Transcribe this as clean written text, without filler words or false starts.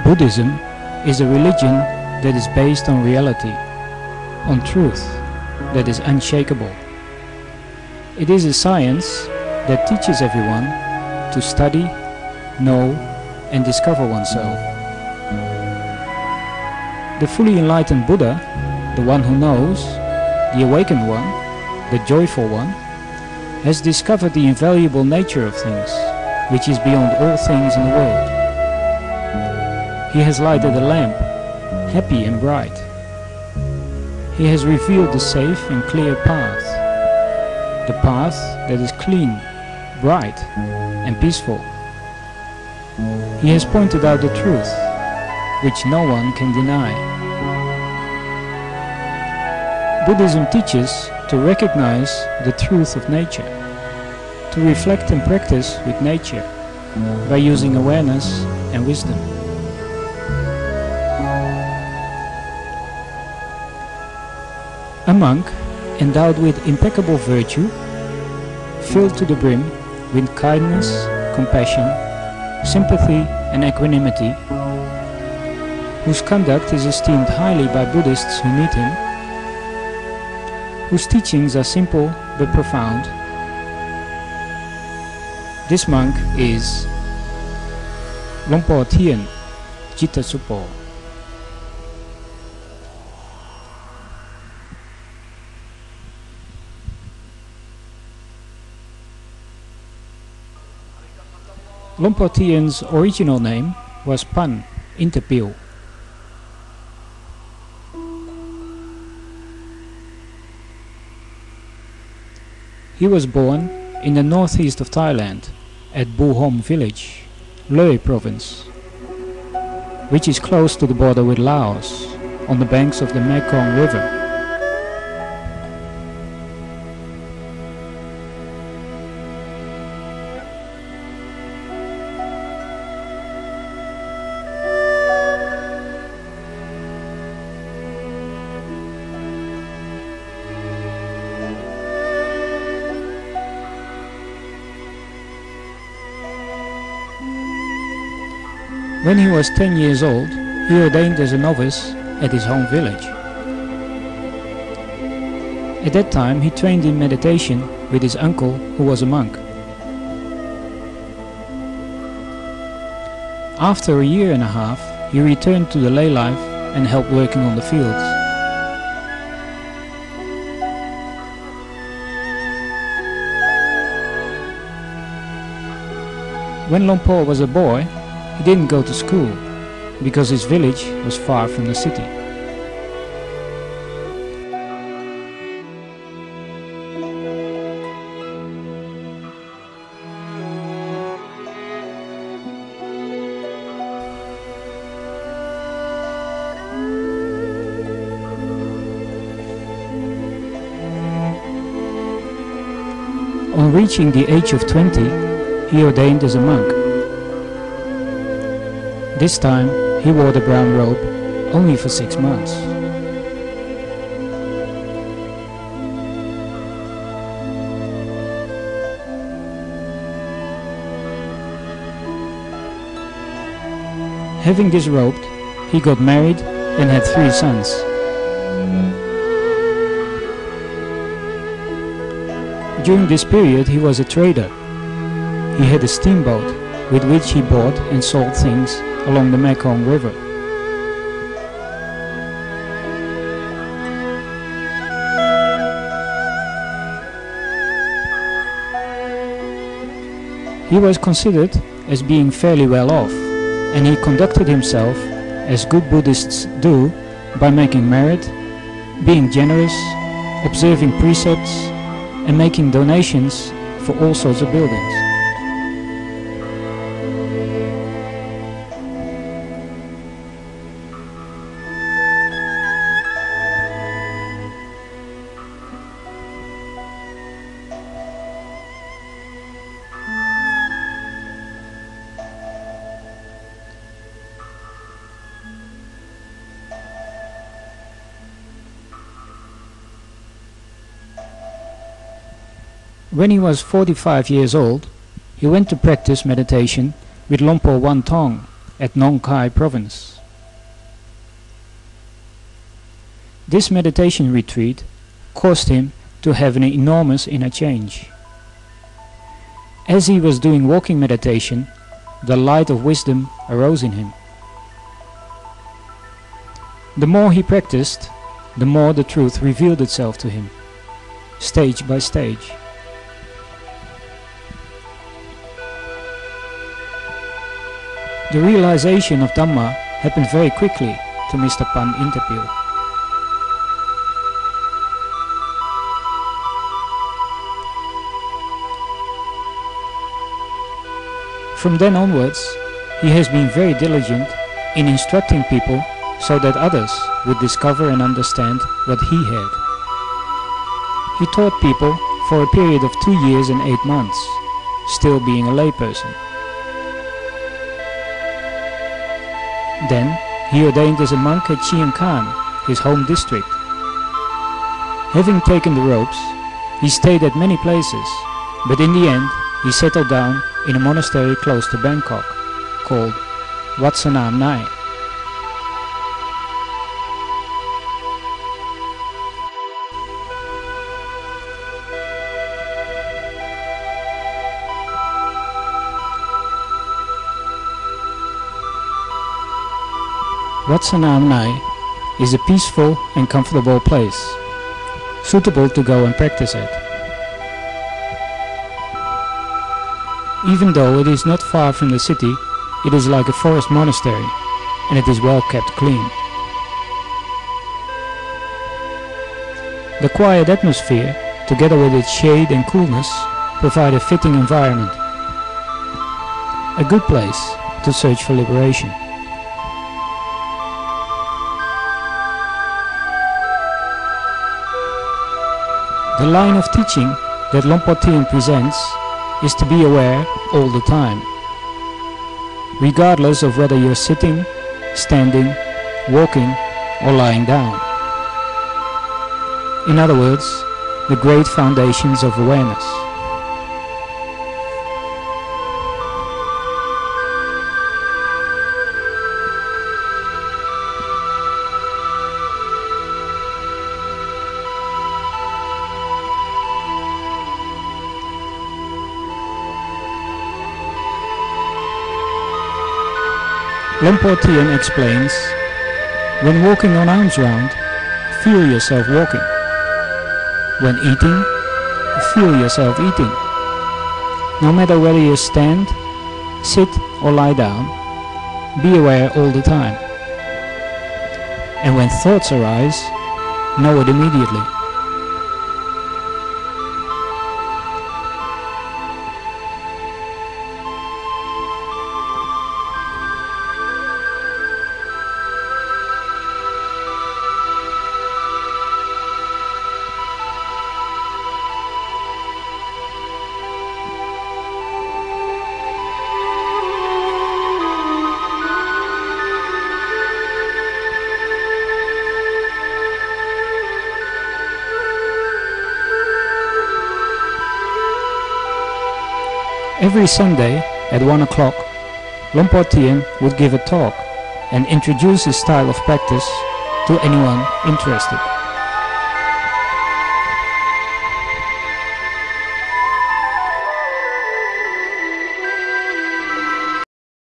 Buddhism is a religion that is based on reality, on truth that is unshakable. It is a science that teaches everyone to study, know, and discover oneself. The fully enlightened Buddha, the one who knows, the awakened one, the joyful one, has discovered the invaluable nature of things, which is beyond all things in the world. He has lighted a lamp, happy and bright. He has revealed the safe and clear path, the path that is clean, bright, and peaceful. He has pointed out the truth, which no one can deny. Buddhism teaches to recognize the truth of nature, to reflect and practice with nature by using awareness and wisdom. A monk endowed with impeccable virtue, filled to the brim with kindness, compassion, sympathy and equanimity, whose conduct is esteemed highly by Buddhists who meet him, whose teachings are simple but profound. This monk is Luangpor Teean Lifestory. Luangpor Teean's original name was Pan Interpil. He was born in the northeast of Thailand at Buhom village, Loi province, which is close to the border with Laos on the banks of the Mekong River. When he was 10 years old, he ordained as a novice at his home village. At that time, he trained in meditation with his uncle, who was a monk. After a year and a half, he returned to the lay life and helped working on the fields. When Luangpor was a boy, he didn't go to school because his village was far from the city. On reaching the age of 20, he ordained as a monk. This time, he wore the brown robe only for 6 months. Having disrobed, he got married and had 3 sons. During this period, he was a trader. He had a steamboat with which he bought and sold things along the Mekong River. He was considered as being fairly well off, and he conducted himself as good Buddhists do by making merit, being generous, observing precepts, and making donations for all sorts of buildings. When he was 45 years old, he went to practice meditation with Luangpor Wan Thong at Nong Khai province. This meditation retreat caused him to have an enormous inner change. As he was doing walking meditation, the light of wisdom arose in him. The more he practiced, the more the truth revealed itself to him, stage by stage. The realization of Dhamma happened very quickly to Mr. Pan Intapil. From then onwards, he has been very diligent in instructing people so that others would discover and understand what he had. He taught people for a period of 2 years and 8 months, still being a layperson. Then he ordained as a monk at Chiang Khan, his home district. Having taken the robes, he stayed at many places, but in the end he settled down in a monastery close to Bangkok, called Wat Sanam Nai. Wat Sanam Nai is a peaceful and comfortable place, suitable to go and practice at. Even though it is not far from the city, it is like a forest monastery, and it is well kept clean. The quiet atmosphere, together with its shade and coolness, provide a fitting environment. A good place to search for liberation. The line of teaching that Luangpor Teean presents is to be aware all the time, regardless of whether you're sitting, standing, walking, or lying down. In other words, the great foundations of awareness. Luangpor Teean explains, when walking on arms round, feel yourself walking. When eating, feel yourself eating. No matter whether you stand, sit or lie down, be aware all the time. And when thoughts arise, know it immediately. Every Sunday at 1 o'clock, Luangpor Teean would give a talk and introduce his style of practice to anyone interested.